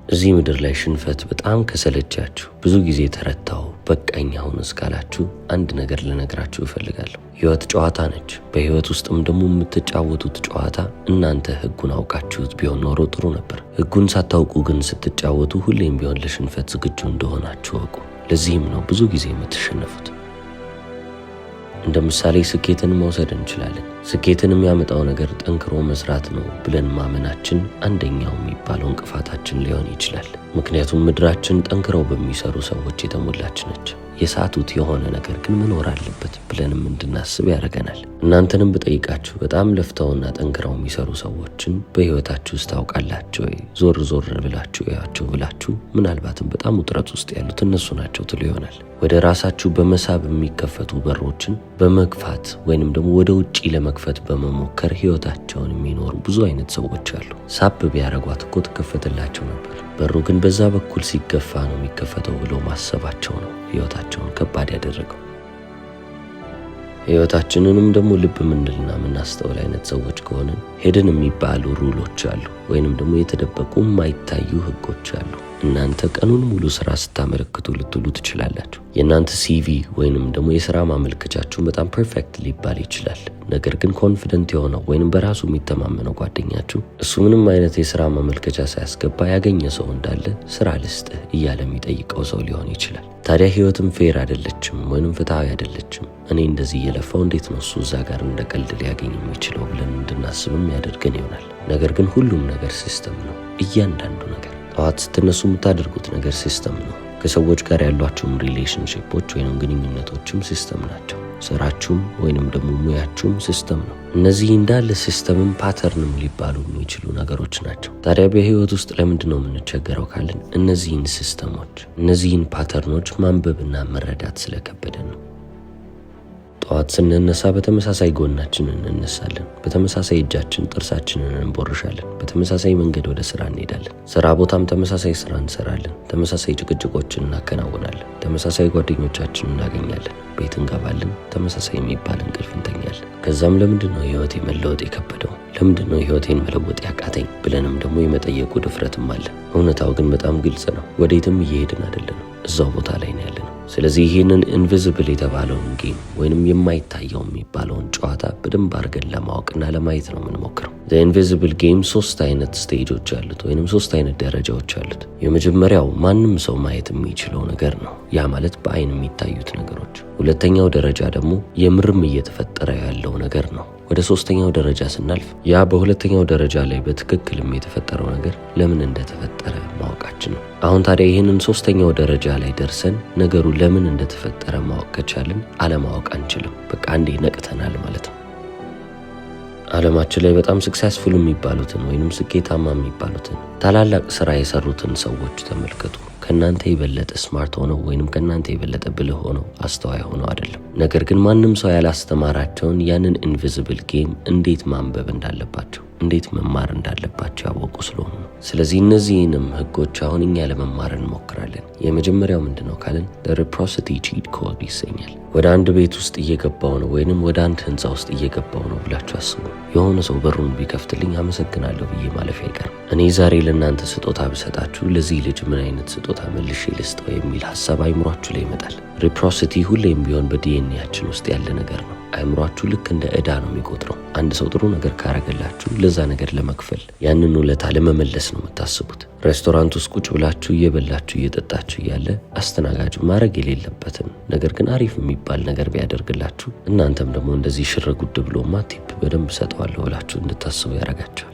እዚህ ምድር ላይ ሽንፈት በጣም ከሰለቻችሁ ብዙ ጊዜ ተረታው በቃኝ አሁን እስካላችሁ አንድ ነገር ልነግራችሁ እፈልጋለሁ። ህይወት ጨዋታ ነች። በህይወት ውስጥም ደግሞ የምትጫወቱት ጨዋታ እናንተ ህጉን አውቃችሁት ቢሆን ኖሮ ጥሩ ነበር። ህጉን ሳታውቁ ግን ስትጫወቱ ሁሌም ቢሆን ለሽንፈት ዝግጁ እንደሆናችሁ እወቁ። ለዚህም ነው ብዙ ጊዜ የምትሸነፉት። እንደ ምሳሌ ስኬትን መውሰድ እንችላለን። ስኬትን የሚያመጣው ነገር ጠንክሮ መስራት ነው ብለን ማመናችን አንደኛው የሚባለው እንቅፋታችን ሊሆን ይችላል። ምክንያቱም ምድራችን ጠንክረው በሚሰሩ ሰዎች የተሞላች ነች። የሳቱት የሆነ ነገር ግን መኖር አለበት ብለንም እንድናስብ ያደርገናል። እናንተንም ብጠይቃችሁ በጣም ለፍተውና ጠንክረው የሚሰሩ ሰዎችን በህይወታችሁ ውስጥ ታውቃላችሁ ወይ? ዞር ዞር ብላችሁ ያቸው ብላችሁ ምናልባትም በጣም ውጥረት ውስጥ ያሉት እነሱ ናቸው ትሉ ይሆናል። ወደ ራሳችሁ በመሳብ የሚከፈቱ በሮችን በመግፋት ወይንም ደግሞ ወደ ውጪ ለመክፈት በመሞከር ህይወታቸውን የሚኖሩ ብዙ አይነት ሰዎች አሉ። ሳብ ቢያረጓት እኮ ትከፈትላቸው ነበር። በሩ ግን በዛ በኩል ሲገፋ ነው የሚከፈተው ብለው ማሰባቸው ነው ህይወታቸውን ከባድ ያደረገው። ህይወታችንንም ደግሞ ልብ ምንልና ምናስተውል አይነት ሰዎች ከሆንን ሄድን የሚባሉ ሩሎች አሉ፣ ወይንም ደግሞ የተደበቁ የማይታዩ ህጎች አሉ። እናንተ ቀኑን ሙሉ ስራ ስታመለክቱ ልትሉ ትችላላችሁ። የእናንተ ሲቪ ወይንም ደግሞ የስራ ማመልከቻችሁ በጣም ፐርፌክት ሊባል ይችላል። ነገር ግን ኮንፊደንት የሆነው ወይንም በራሱ የሚተማመነው ጓደኛችሁ እሱ ምንም አይነት የስራ ማመልከቻ ሳያስገባ ያገኘ ሰው እንዳለ ስራ ልስጥህ እያለ የሚጠይቀው ሰው ሊሆን ይችላል። ታዲያ ህይወትም ፌር አይደለችም ወይንም ፍትሃዊ አይደለችም። እኔ እንደዚህ እየለፋው እንዴት ነው እሱ እዛ ጋር እንደ ቀልድ ሊያገኝ የሚችለው ብለን እንድናስብም ያደርገን ይሆናል። ነገር ግን ሁሉም ነገር ሲስተም ነው። እያንዳንዱ ነገር ጠዋት ስትነሱ የምታደርጉት ነገር ሲስተም ነው። ከሰዎች ጋር ያሏችሁም ሪሌሽንሺፖች ወይንም ግንኙነቶችም ሲስተም ናቸው። ስራችሁም ወይንም ደግሞ ሙያችሁም ሲስተም ነው። እነዚህ እንዳለ ሲስተምም ፓተርንም ሊባሉ የሚችሉ ነገሮች ናቸው። ታዲያ በህይወት ውስጥ ለምንድን ነው የምንቸገረው ካልን እነዚህን ሲስተሞች እነዚህን ፓተርኖች ማንበብና መረዳት ስለከበደን ነው። ጠዋት ስንነሳ በተመሳሳይ ጎናችን እንነሳለን። በተመሳሳይ እጃችን ጥርሳችንን እንቦርሻለን። በተመሳሳይ መንገድ ወደ ስራ እንሄዳለን። ስራ ቦታም ተመሳሳይ ስራ እንሰራለን። ተመሳሳይ ጭቅጭቆችን እናከናውናለን። ተመሳሳይ ጓደኞቻችን እናገኛለን። ቤት እንገባለን። ተመሳሳይ የሚባል እንቅልፍ እንተኛለን። ከዛም ለምንድን ነው ህይወቴ መለወጥ የከበደው? ለምንድን ነው ህይወቴን መለወጥ ያቃተኝ ብለንም ደግሞ የመጠየቁ ድፍረትም አለ። እውነታው ግን በጣም ግልጽ ነው። ወዴትም እየሄድን አይደለንም፣ እዛው ቦታ ላይ ነው ያለነው። ስለዚህ ይህንን ኢንቪዚብል የተባለውን ጌም ወይንም የማይታየው የሚባለውን ጨዋታ በደንብ አድርገን ለማወቅና ለማየት ነው የምንሞክረው። ኢንቪዚብል ጌም 3 አይነት ስቴጆች አሉት ወይንም 3 አይነት ደረጃዎች አሉት። የመጀመሪያው ማንም ሰው ማየት የሚችለው ነገር ነው። ያ ማለት በአይን የሚታዩት ነገሮች። ሁለተኛው ደረጃ ደግሞ የምርም እየተፈጠረ ያለው ነገር ነው። ወደ 3ኛው ደረጃ ስናልፍ ያ በሁለተኛው ደረጃ ላይ በትክክልም የተፈጠረው ነገር ለምን እንደተፈጠረ ማወቃችን ነው። አሁን ታዲያ ይህንን 3ኛው ደረጃ ላይ ደርሰን ነገሩ ለምን እንደተፈጠረ ማወቅ ከቻልን አለማወቅ አንችልም። በቃ አንዴ ነቅተናል ማለት ነው። ዓለማችን ላይ በጣም ሰክሰስፉል የሚባሉትን ወይንም ስኬታማ የሚባሉትን ታላላቅ ስራ የሰሩትን ሰዎች ተመልከቱ። ከናንተ የበለጠ ስማርት ሆነው ወይንም ከናንተ የበለጠ ብልህ ሆነው አስተዋይ ሆነው አይደለም። ነገር ግን ማንም ሰው ያላስተማራቸውን ያንን ኢንቪዚብል ጌም እንዴት ማንበብ እንዳለባቸው እንዴት መማር እንዳለባቸው ያወቁ ስለሆኑ ነው። ስለዚህ እነዚህንም ህጎች አሁን እኛ ለመማር እንሞክራለን። የመጀመሪያው ምንድነው ካልን ሬሲፕሮሲቲ ቺት ኮድ ይሰኛል። ወደ አንድ ቤት ውስጥ እየገባው ነው ወይንም ወደ አንድ ህንፃ ውስጥ እየገባው ነው ብላችሁ አስቡ። የሆነ ሰው በሩን ቢከፍትልኝ አመሰግናለሁ ብዬ ማለፍ አይቀርም። እኔ ዛሬ ለእናንተ ስጦታ ብሰጣችሁ ለዚህ ልጅ ምን አይነት ስጦታ መልሼ ልስጠው የሚል ሀሳብ አይምሯችሁ ላይ ይመጣል። ሬሲፕሮሲቲ ሁሌም ቢሆን በዲኤንኤያችን ውስጥ ያለ ነገር ነው። አይምሯችሁ ልክ እንደ ዕዳ ነው የሚቆጥረው። አንድ ሰው ጥሩ ነገር ካረገላችሁ ለዛ ነገር ለመክፈል ያንን ውለታ ለመመለስ ነው የምታስቡት። ሬስቶራንት ውስጥ ቁጭ ብላችሁ እየበላችሁ እየጠጣችሁ እያለ አስተናጋጁ ማድረግ የሌለበትን ነገር ግን አሪፍ የሚባል ነገር ቢያደርግላችሁ እናንተም ደግሞ እንደዚህ ሽር ጉድ ብሎማ ቲፕ በደንብ ሰጠዋለሁ ብላችሁ እንድታስቡ ያደርጋችኋል።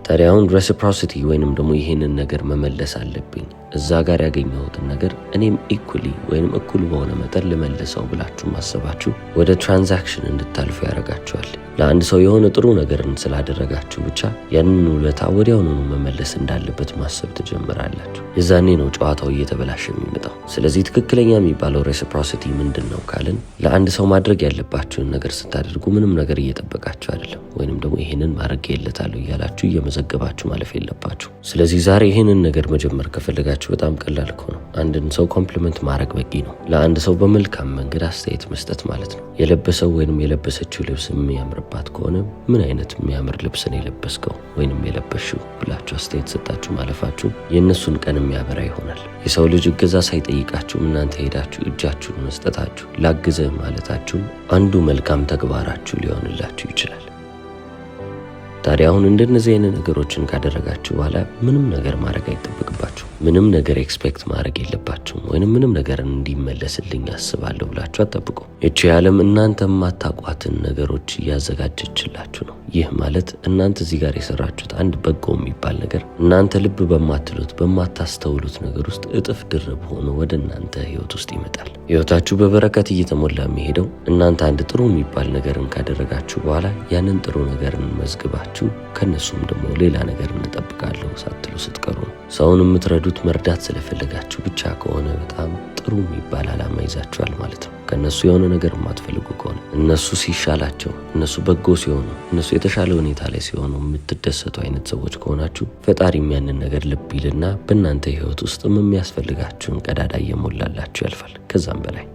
ታዲያ አሁን ሬሲፕሮሲቲ ወይንም ደግሞ ይሄንን ነገር መመለስ አለብኝ፣ እዛ ጋር ያገኘሁትን ነገር እኔም ኢኩሊ ወይንም እኩል በሆነ መጠን ልመልሰው ብላችሁ ማሰባችሁ ወደ ትራንዛክሽን እንድታልፉ ያደርጋችኋል። ለአንድ ሰው የሆነ ጥሩ ነገርን ስላደረጋችሁ ብቻ ያንን ውለታ ወዲያውኑ መመለስ እንዳለበት ማሰብ ትጀምራላችሁ። የዛኔ ነው ጨዋታው እየተበላሸ የሚመጣው። ስለዚህ ትክክለኛ የሚባለው ሬሲፕሮሲቲ ምንድን ነው ካልን ለአንድ ሰው ማድረግ ያለባችሁን ነገር ስታደርጉ ምንም ነገር እየጠበቃችሁ አይደለም፣ ወይንም ደግሞ ይሄንን ማድረግ የለታለሁ እያላችሁ እየመዘገባችሁ ማለፍ የለባችሁ። ስለዚህ ዛሬ ይሄንን ነገር መጀመር ከፈለጋችሁ በጣም ቀላል እኮ ነው። አንድን ሰው ኮምፕሊመንት ማድረግ በቂ ነው። ለአንድ ሰው በመልካም መንገድ አስተያየት መስጠት ማለት ነው። የለበሰው ወይንም የለበሰችው ልብስ የሚያምርባት ከሆነ ምን አይነት የሚያምር ልብስን የለበስከው ወይንም የለበሽው ብላችሁ አስተያየት ሰጣችሁ ማለፋችሁ የእነሱን ቀን የሚያበራ ይሆናል። የሰው ልጅ እገዛ ሳይጠይቃችሁ እናንተ ሄዳችሁ እጃችሁን መስጠታችሁ፣ ላግዘህ ማለታችሁ አንዱ መልካም ተግባራችሁ ሊሆንላችሁ ይችላል። ታዲያ አሁን እንደነዚህ አይነት ነገሮችን ካደረጋችሁ በኋላ ምንም ነገር ማድረግ አይጠበቅባችሁ። ምንም ነገር ኤክስፔክት ማድረግ የለባችሁም። ወይንም ምንም ነገር እንዲመለስልኝ አስባለሁ ብላችሁ አትጠብቁ። እቺ ዓለም እናንተ የማታውቋትን ነገሮች እያዘጋጀችላችሁ ነው። ይህ ማለት እናንተ እዚህ ጋር የሰራችሁት አንድ በጎ የሚባል ነገር እናንተ ልብ በማትሉት በማታስተውሉት ነገር ውስጥ እጥፍ ድርብ ሆኖ ወደ እናንተ ህይወት ውስጥ ይመጣል። ህይወታችሁ በበረከት እየተሞላ የሚሄደው እናንተ አንድ ጥሩ የሚባል ነገርን ካደረጋችሁ በኋላ ያንን ጥሩ ነገርን መዝግባችሁ ከነሱም ደግሞ ሌላ ነገር እንጠብቃለሁ ሳትሉ ስትቀሩ ነው። ሰውን የምትረዱት መርዳት ስለፈለጋችሁ ብቻ ከሆነ በጣም ጥሩ የሚባል ዓላማ ይዛችኋል ማለት ነው። ከነሱ የሆነ ነገር የማትፈልጉ ከሆነ እነሱ ሲሻላቸው፣ እነሱ በጎ ሲሆኑ፣ እነሱ የተሻለ ሁኔታ ላይ ሲሆኑ የምትደሰቱ አይነት ሰዎች ከሆናችሁ ፈጣሪም ያንን ነገር ልብ ይልና በእናንተ ህይወት ውስጥም የሚያስፈልጋችሁን ቀዳዳ እየሞላላችሁ ያልፋል። ከዛም በላይ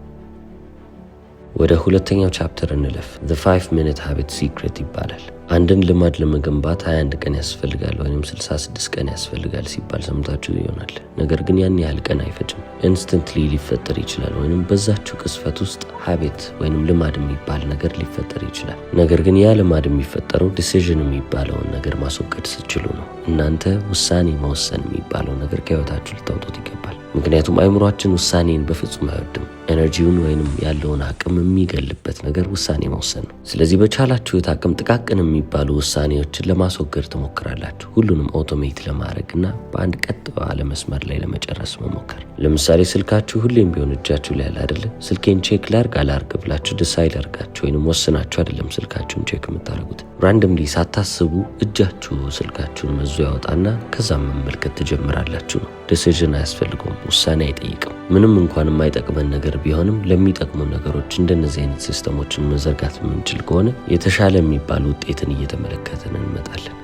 ወደ ሁለተኛው ቻፕተር እንለፍ። The 5-minute habit secret ይባላል። አንድን ልማድ ለመገንባት 21 ቀን ያስፈልጋል ወይም 66 ቀን ያስፈልጋል ሲባል ሰምታችሁ ይሆናል። ነገር ግን ያን ያህል ቀን አይፈጅም። ኢንስተንትሊ ሊፈጠር ይችላል ወይም በዛችሁ ቅስፈት ውስጥ ሀቤት ወይም ልማድ የሚባል ነገር ሊፈጠር ይችላል። ነገር ግን ያ ልማድ የሚፈጠረው ዲሲዥን የሚባለውን ነገር ማስወገድ ስችሉ ነው። እናንተ ውሳኔ መወሰን የሚባለው ነገር ከህይወታችሁ ልታውጡት ይገባል። ምክንያቱም አይምሯችን ውሳኔን በፍጹም አይወድም። ኤነርጂውን ወይንም ያለውን አቅም የሚገልበት ነገር ውሳኔ መወሰን ነው። ስለዚህ በቻላችሁት አቅም ጥቃቅን የሚባሉ ውሳኔዎችን ለማስወገድ ትሞክራላችሁ። ሁሉንም ኦቶሜት ለማድረግና በአንድ ቀጥ ባለ መስመር ላይ ለመጨረስ መሞከር። ለምሳሌ ስልካችሁ ሁሌም ቢሆን እጃችሁ ላይ ያለ አይደለ? ስልኬን ቼክ ላርግ አላርግ ብላችሁ ዲሳይድ አርጋችሁ ወይንም ወስናችሁ አይደለም ስልካችሁን ቼክ የምታደርጉት። ራንደምሊ ሳታስቡ እጃችሁ ስልካችሁን መዞ ያወጣና ከዛም መመልከት ትጀምራላችሁ ነው። ዲሲዥን አያስፈልገውም፣ ውሳኔ አይጠይቅም። ምንም እንኳን የማይጠቅመን ነገር ቢሆንም ለሚጠቅሙ ነገሮች እንደነዚህ አይነት ሲስተሞችን መዘርጋት የምንችል ከሆነ የተሻለ የሚባል ውጤትን እየተመለከትን እንመጣለን።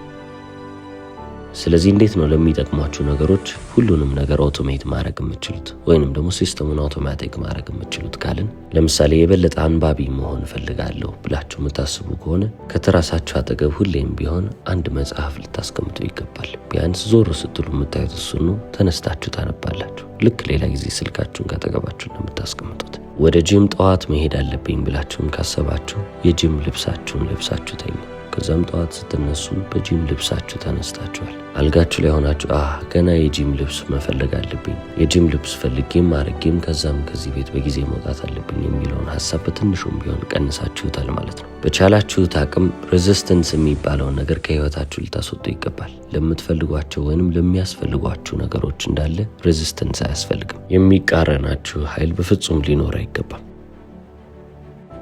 ስለዚህ እንዴት ነው ለሚጠቅሟችሁ ነገሮች ሁሉንም ነገር ኦቶሜት ማድረግ የምችሉት ወይንም ደግሞ ሲስተሙን አውቶማቲክ ማድረግ የምችሉት ካልን፣ ለምሳሌ የበለጠ አንባቢ መሆን እፈልጋለሁ ብላችሁ የምታስቡ ከሆነ ከትራሳችሁ አጠገብ ሁሌም ቢሆን አንድ መጽሐፍ ልታስቀምጡ ይገባል። ቢያንስ ዞር ስትሉ የምታዩት እሱን ነው። ተነስታችሁ ታነባላችሁ። ልክ ሌላ ጊዜ ስልካችሁን ካጠገባችሁ ነው የምታስቀምጡት። ወደ ጂም ጠዋት መሄድ አለብኝ ብላችሁም ካሰባችሁ የጂም ልብሳችሁን ለብሳችሁ ተኙ። ከዛም ጠዋት ስትነሱ በጂም ልብሳችሁ ተነስታችኋል። አልጋችሁ ላይ ሆናችሁ ገና የጂም ልብስ መፈለግ አለብኝ፣ የጂም ልብስ ፈልጌም አርጌም ከዛም ከዚህ ቤት በጊዜ መውጣት አለብኝ የሚለውን ሀሳብ በትንሹም ቢሆን ቀንሳችሁታል ማለት ነው። በቻላችሁት አቅም ሬዚስተንስ የሚባለውን ነገር ከህይወታችሁ ልታስወጡ ይገባል። ለምትፈልጓቸው ወይንም ለሚያስፈልጓችሁ ነገሮች እንዳለ ሬዚስተንስ አያስፈልግም። የሚቃረናችሁ ኃይል በፍጹም ሊኖር አይገባም።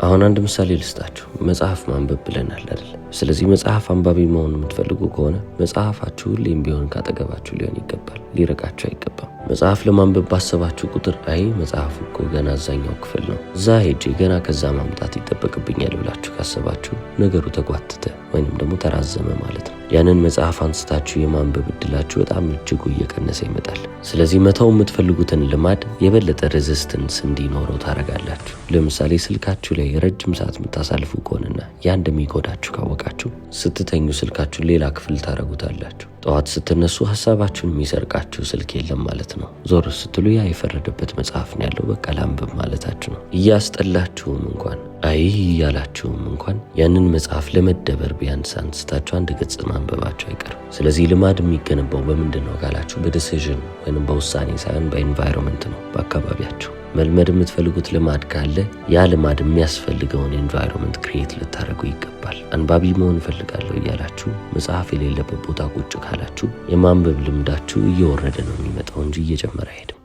አሁን አንድ ምሳሌ ልስጣችሁ። መጽሐፍ ማንበብ ብለናል አይደል? ስለዚህ መጽሐፍ አንባቢ መሆን የምትፈልጉ ከሆነ መጽሐፋችሁ ሁሌም ቢሆን ካጠገባችሁ ሊሆን ይገባል፣ ሊርቃችሁ አይገባም። መጽሐፍ ለማንበብ ባሰባችሁ ቁጥር መጽሐፉ እኮ ገና አዛኛው ክፍል ነው፣ እዛ ሄጄ ገና ከዛ ማምጣት ይጠበቅብኛል ብላችሁ ካሰባችሁ ነገሩ ተጓተተ ወይንም ደግሞ ተራዘመ ማለት ነው። ያንን መጽሐፍ አንስታችሁ የማንበብ እድላችሁ በጣም እጅጉ እየቀነሰ ይመጣል። ስለዚህ መተው የምትፈልጉትን ልማድ የበለጠ ሬዚስተንስ እንዲኖረው ታረጋላችሁ። ለምሳሌ ስልካችሁ ላይ ረጅም ሰዓት የምታሳልፉ ከሆነና ያ እንደሚጎዳችሁ ካወቃችሁ ስትተኙ ስልካችሁን ሌላ ክፍል ታረጉታላችሁ። ጠዋት ስትነሱ ሀሳባችሁን የሚሰርቃችሁ ስልክ የለም ማለት ነው። ዞር ስትሉ ያ የፈረደበት መጽሐፍ ነው ያለው፣ በቃ ላንብብ ማለታችሁ ነው። እያስጠላችሁም እንኳን እያላችሁም እንኳን ያንን መጽሐፍ ለመደበር ቢያንስ አንስታችሁ አንድ ገጽ ማንበባችሁ አይቀርም። ስለዚህ ልማድ የሚገነባው በምንድን ነው ካላችሁ በዲሲዥን ወይም በውሳኔ ሳይሆን በኤንቫይሮንመንት ነው፣ በአካባቢያችሁ። መልመድ የምትፈልጉት ልማድ ካለ ያ ልማድ የሚያስፈልገውን ኤንቫይሮንመንት ክሪኤት ልታደርጉ ይገባል። አንባቢ መሆን እፈልጋለሁ እያላችሁ መጽሐፍ የሌለበት ቦታ ቁጭ ካላችሁ የማንበብ ልምዳችሁ እየወረደ ነው የሚመጣው እንጂ እየጨመረ አይሄድም።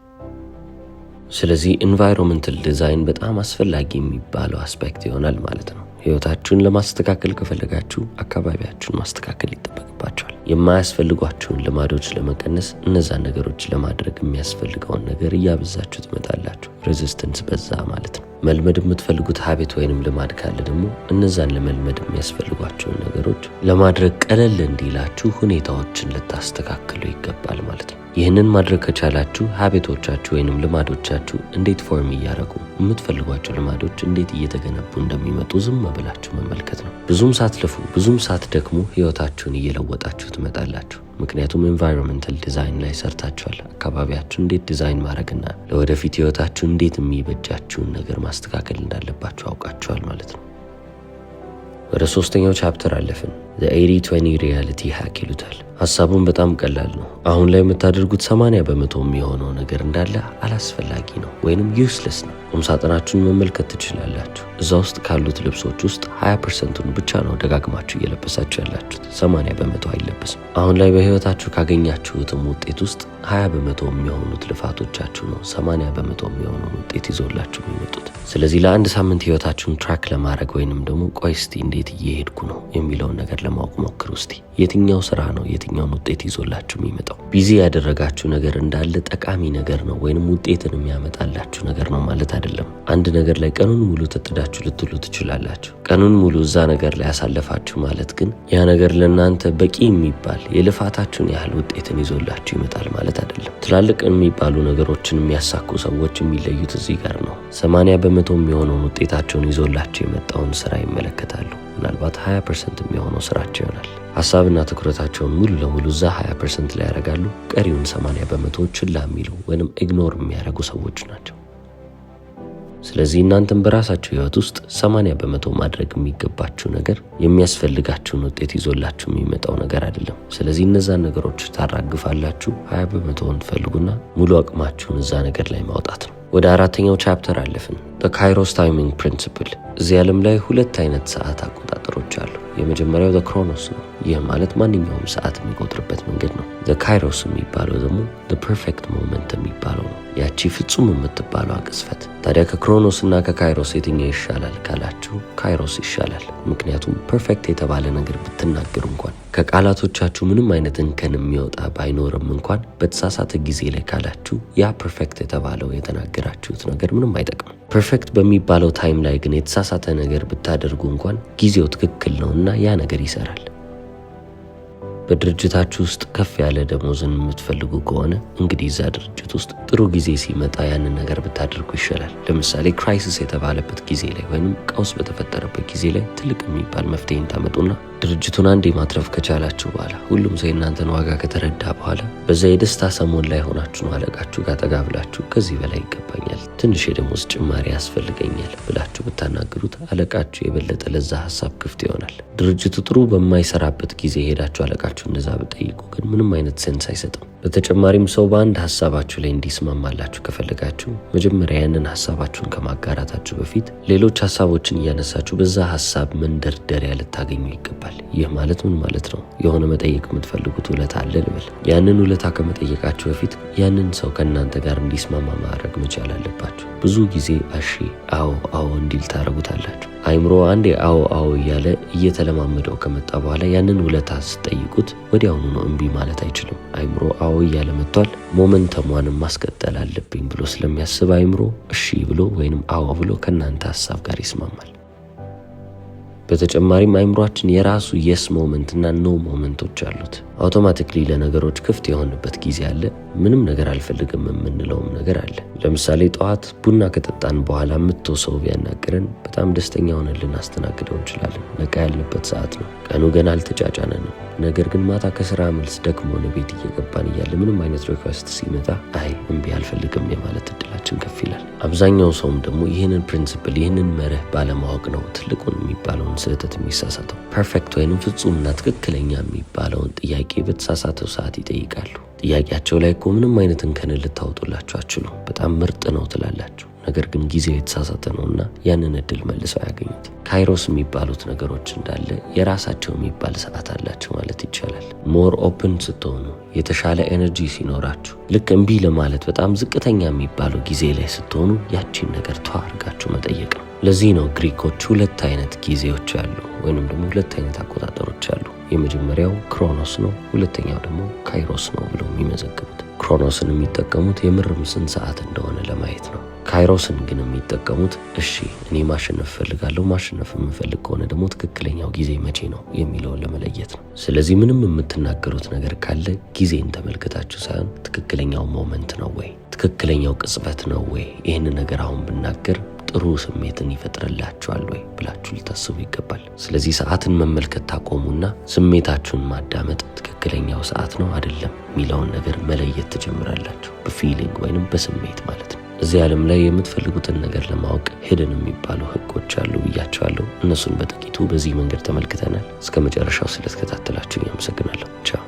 ስለዚህ ኤንቫይሮንመንታል ዲዛይን በጣም አስፈላጊ የሚባለው አስፔክት ይሆናል ማለት ነው። ህይወታችሁን ለማስተካከል ከፈለጋችሁ አካባቢያችሁን ማስተካከል ይጠበቅባችኋል። የማያስፈልጓችሁን ልማዶች ለመቀነስ እነዛን ነገሮች ለማድረግ የሚያስፈልገውን ነገር እያበዛችሁ ትመጣላችሁ። ሬዚስተንስ በዛ ማለት ነው። መልመድ የምትፈልጉት ሀቢት ወይንም ልማድ ካለ ደግሞ እነዛን ለመልመድ የሚያስፈልጓቸውን ነገሮች ለማድረግ ቀለል እንዲላችሁ ሁኔታዎችን ልታስተካክሉ ይገባል ማለት ነው። ይህንን ማድረግ ከቻላችሁ ሀቢቶቻችሁ ወይንም ልማዶቻችሁ እንዴት ፎርም እያደረጉ የምትፈልጓቸው ልማዶች እንዴት እየተገነቡ እንደሚመጡ ዝም ብላችሁ መመልከት ነው። ብዙም ሳትለፉ ብዙም ሳትደክሙ ህይወታችሁን እየለወጣችሁ ትመጣላችሁ። ምክንያቱም ኤንቫይሮንመንታል ዲዛይን ላይ ሰርታችኋል። አካባቢያችሁ እንዴት ዲዛይን ማድረግና ለወደፊት ህይወታችሁ እንዴት የሚበጃችሁን ነገር ማስተካከል እንዳለባችሁ አውቃችኋል ማለት ነው። ወደ 3ኛው ቻፕተር አለፍን። the 80-20 ሪያሊቲ ሃክ ይሉታል። ሐሳቡን በጣም ቀላል ነው። አሁን ላይ የምታደርጉት 80% የሚሆነው ነገር እንዳለ አላስፈላጊ ነው ወይንም ዩስለስ ነው። ቁምሳጥናችሁን መመልከት ትችላላችሁ። እዛ ውስጥ ካሉት ልብሶች ውስጥ 20%ን ብቻ ነው ደጋግማችሁ እየለበሳችሁ ያላችሁት። 80% አይለበስም። አሁን ላይ በህይወታችሁ ካገኛችሁትም ውጤት ውስጥ 20% የሚሆኑት ልፋቶቻችሁ ነው 80% የሚሆነውን ውጤት ይዞላችሁ የሚመጡት። ስለዚህ ለአንድ ሳምንት ህይወታችሁን ትራክ ለማድረግ ወይንም ደግሞ ቆይ እስቲ እንዴት እየሄድኩ ነው የሚለውን ነገር ለማወቅ ሞክሩ። እስቲ የትኛው ስራ ነው የትኛውን ውጤት ይዞላችሁ የሚመጣው? ቢዚ ያደረጋችሁ ነገር እንዳለ ጠቃሚ ነገር ነው ወይንም ውጤትን የሚያመጣላችሁ ነገር ነው ማለት አይደለም። አንድ ነገር ላይ ቀኑን ሙሉ ተጥዳችሁ ልትሉ ትችላላችሁ። ቀኑን ሙሉ እዛ ነገር ላይ ያሳለፋችሁ ማለት ግን ያ ነገር ለእናንተ በቂ የሚባል የልፋታችሁን ያህል ውጤትን ይዞላችሁ ይመጣል ማለት አይደለም። ትላልቅ የሚባሉ ነገሮችን የሚያሳኩ ሰዎች የሚለዩት እዚህ ጋር ነው። 80% የሚሆነውን ውጤታቸውን ይዞላቸው የመጣውን ስራ ይመለከታሉ። ምናልባት 20% የሚሆነው ስራቸው ይሆናል። ሀሳብና ትኩረታቸውን ሙሉ ለሙሉ እዛ 20% ላይ ያደርጋሉ። ቀሪውን 80% ችላ የሚሉ ወይንም ኢግኖር የሚያደርጉ ሰዎች ናቸው። ስለዚህ እናንተም በራሳችሁ ህይወት ውስጥ 80% ማድረግ የሚገባችሁ ነገር የሚያስፈልጋችሁን ውጤት ይዞላችሁ የሚመጣው ነገር አይደለም። ስለዚህ እነዛን ነገሮች ታራግፋላችሁ። 20%ን ትፈልጉና ሙሉ አቅማችሁን እዛ ነገር ላይ ማውጣት ነው። ወደ 4ኛው ቻፕተር አለፍን። ከካይሮስ ታይሚንግ ፕሪንሲፕል። እዚህ ዓለም ላይ 2 አይነት ሰዓት አቆጣጠሮች አሉ። የመጀመሪያው ክሮኖስ ነው። ይህ ማለት ማንኛውም ሰዓት የሚቆጥርበት መንገድ ነው። ካይሮስ የሚባለው ደግሞ ፐርፌክት ሞመንት የሚባለው ነው። ያቺ ፍጹም የምትባለው ቅጽበት። ታዲያ ከክሮኖስ እና ከካይሮስ የትኛው ይሻላል ካላችሁ ካይሮስ ይሻላል። ምክንያቱም ፐርፌክት የተባለ ነገር ብትናገሩ እንኳን ከቃላቶቻችሁ ምንም አይነት እንከን የሚወጣ ባይኖርም እንኳን በተሳሳተ ጊዜ ላይ ካላችሁ ያ ፐርፌክት የተባለው የተናገራችሁት ነገር ምንም አይጠቅምም። ፐርፌክት በሚባለው ታይም ላይ ግን የተሳሳተ ነገር ብታደርጉ እንኳን ጊዜው ትክክል ነውና ያ ነገር ይሰራል። በድርጅታችሁ ውስጥ ከፍ ያለ ደሞዝን የምትፈልጉ ከሆነ እንግዲህ እዛ ድርጅት ውስጥ ጥሩ ጊዜ ሲመጣ ያንን ነገር ብታደርጉ ይሻላል። ለምሳሌ ክራይሲስ የተባለበት ጊዜ ላይ ወይም ቀውስ በተፈጠረበት ጊዜ ላይ ትልቅ የሚባል መፍትሄን ታመጡና ድርጅቱን አንዴ ማትረፍ ከቻላችሁ በኋላ ሁሉም ሰው የእናንተን ዋጋ ከተረዳ በኋላ በዛ የደስታ ሰሞን ላይ ሆናችሁ ነው አለቃችሁ ጋር ጠጋ ብላችሁ ከዚህ በላይ ይገባኛል፣ ትንሽ የደሞዝ ጭማሪ ያስፈልገኛል ብላችሁ ብታናግሩት አለቃችሁ የበለጠ ለዛ ሀሳብ ክፍት ይሆናል። ድርጅቱ ጥሩ በማይሰራበት ጊዜ ሄዳችሁ አለቃችሁ እንደዛ ብጠይቁ ግን ምንም አይነት ሴንስ አይሰጥም። በተጨማሪም ሰው በአንድ ሀሳባችሁ ላይ እንዲስማማላችሁ ከፈለጋችሁ መጀመሪያ ያንን ሀሳባችሁን ከማጋራታችሁ በፊት ሌሎች ሀሳቦችን እያነሳችሁ በዛ ሀሳብ መንደርደሪያ ልታገኙ ይገባል። ይህ ማለት ምን ማለት ነው? የሆነ መጠየቅ የምትፈልጉት ውለታ አለ ልበል። ያንን ውለታ ከመጠየቃችሁ በፊት ያንን ሰው ከእናንተ ጋር እንዲስማማ ማድረግ መቻል አለባችሁ። ብዙ ጊዜ እሺ፣ አዎ እንዲል ታደርጉታላችሁ። አይምሮ አንዴ አዎ እያለ እየተለማመደው ከመጣ በኋላ ያንን ውለታ ስትጠይቁት ወዲያውኑ ነው እምቢ ማለት አይችልም። አይምሮ አዎ እያለ መጥቷል፣ ሞመንተሟንም ማስቀጠል አለብኝ ብሎ ስለሚያስብ አይምሮ እሺ ብሎ ወይንም አዎ ብሎ ከእናንተ ሀሳብ ጋር ይስማማል። በተጨማሪም አይምሮአችን የራሱ የስ ሞመንት እና ኖ ሞመንቶች አሉት። አውቶማቲክሊ ለነገሮች ክፍት የሆነበት ጊዜ አለ፣ ምንም ነገር አልፈልግም የምንለውም ነገር አለ። ለምሳሌ ጠዋት ቡና ከጠጣን በኋላ ሰው ቢያናግረን በጣም ደስተኛ ሆነን ልናስተናግደው እንችላለን። ነቃ ያልንበት ሰዓት ነው፣ ቀኑ ገና አልተጫጫነንም። ነገር ግን ማታ ከስራ መልስ ደክሞን ቤት እየገባን እያለ ምንም አይነት ሪኩዌስት ሲመጣ አይ እምቢ አልፈልግም የማለት እድላችን ከፍ ይላል። አብዛኛው ሰውም ደግሞ ይህንን ፕሪንሲፕል ይህንን መርህ ባለማወቅ ነው ትልቁን የሚባለውን ስህተት የሚሳሳተው። ፐርፌክት ወይም ፍጹምና ትክክለኛ የሚባለውን ጥያቄ በተሳሳተው ሰዓት ይጠይቃሉ። ጥያቄያቸው ላይ እኮ ምንም አይነት እንከን ልታወጡላችሁ አትችሉም፣ በጣም ምርጥ ነው ትላላችሁ። ነገር ግን ጊዜው የተሳሳተ ነውና ያንን እድል መልሰው ያገኙት። ካይሮስ የሚባሉት ነገሮች እንዳለ የራሳቸው የሚባል ሰዓት አላቸው ማለት ይቻላል። ሞር ኦፕን ስትሆኑ፣ የተሻለ ኤነርጂ ሲኖራችሁ፣ ልክ እምቢ ለማለት በጣም ዝቅተኛ የሚባለው ጊዜ ላይ ስትሆኑ ያቺን ነገር ተዋርጋችሁ መጠየቅ ነው። ለዚህ ነው ግሪኮች 2 አይነት ጊዜዎች አሉ ወይንም ደግሞ 2 አይነት አቆጣጠሮች አሉ። የመጀመሪያው ክሮኖስ ነው፣ ሁለተኛው ደግሞ ካይሮስ ነው ብለው የሚመዘግቡት። ክሮኖስን የሚጠቀሙት የምርም ስንት ሰዓት እንደሆነ ለማየት ነው። ካይሮስን ግን የሚጠቀሙት እሺ እኔ ማሸነፍ እፈልጋለሁ፣ ማሸነፍ የምፈልግ ከሆነ ደግሞ ትክክለኛው ጊዜ መቼ ነው የሚለውን ለመለየት ነው። ስለዚህ ምንም የምትናገሩት ነገር ካለ ጊዜን ተመልክታችሁ ሳይሆን ትክክለኛው ሞመንት ነው ወይ፣ ትክክለኛው ቅጽበት ነው ወይ፣ ይህን ነገር አሁን ብናገር ጥሩ ስሜትን ይፈጥርላችኋል ወይ ብላችሁ ልታስቡ ይገባል። ስለዚህ ሰዓትን መመልከት ታቆሙና ስሜታችሁን ማዳመጥ ትክክለኛው ሰዓት ነው አይደለም የሚለውን ነገር መለየት ትጀምራላችሁ። በፊሊንግ ወይንም በስሜት ማለት ነው። እዚህ ዓለም ላይ የምትፈልጉትን ነገር ለማወቅ ሂድን የሚባሉ ህጎች አሉ ብያቸዋለሁ። እነሱን በጥቂቱ በዚህ መንገድ ተመልክተናል። እስከ መጨረሻው ስለተከታተላችሁኝ አመሰግናለሁ። ቻው።